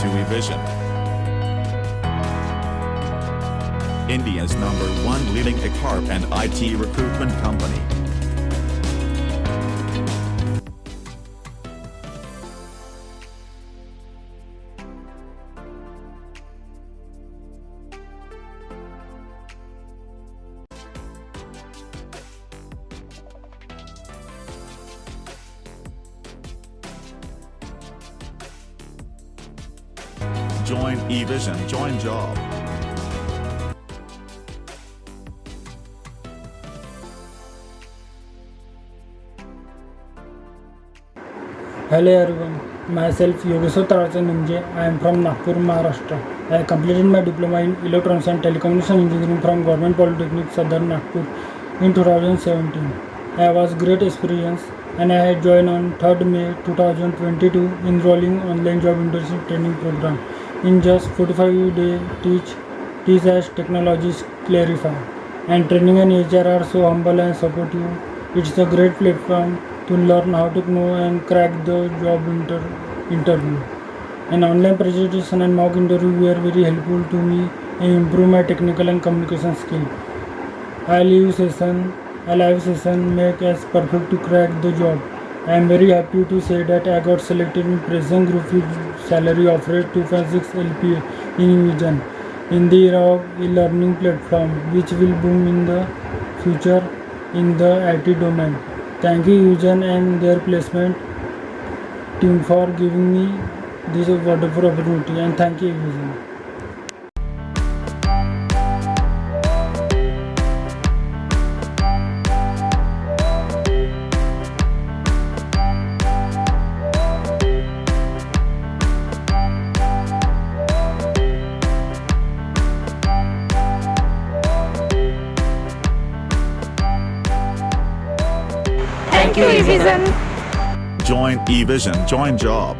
to Evision, India's #1 leading HR and IT recruitment company. Join Evision, join job. Hello everyone, myself Yogeshwar Tarachand Nimje. I am from Nagpur, Maharashtra. I completed my Diploma in Electronics and Telecommunication Engineering from Government Polytechnic Sadar, Nagpur in 2017. I was great experience and I had joined on 3rd May 2022 enrolling online job internship training program. In just 45 days, teach as technologies clarify. And training and HR are so humble and supportive. It's a great platform to learn how to know and crack the job interview. An online presentation and mock interview were very helpful to me and improve my technical and communication skill. A live session make us perfect to crack the job. I am very happy to say that I got selected in present group with salary offered 2.6 LPA in Evision in the era of e-learning platform which will boom in the future in the IT domain. Thank you Evision and their placement team for giving me this wonderful opportunity, and thank you Evision. Thank you, Evision. Join Evision, join job.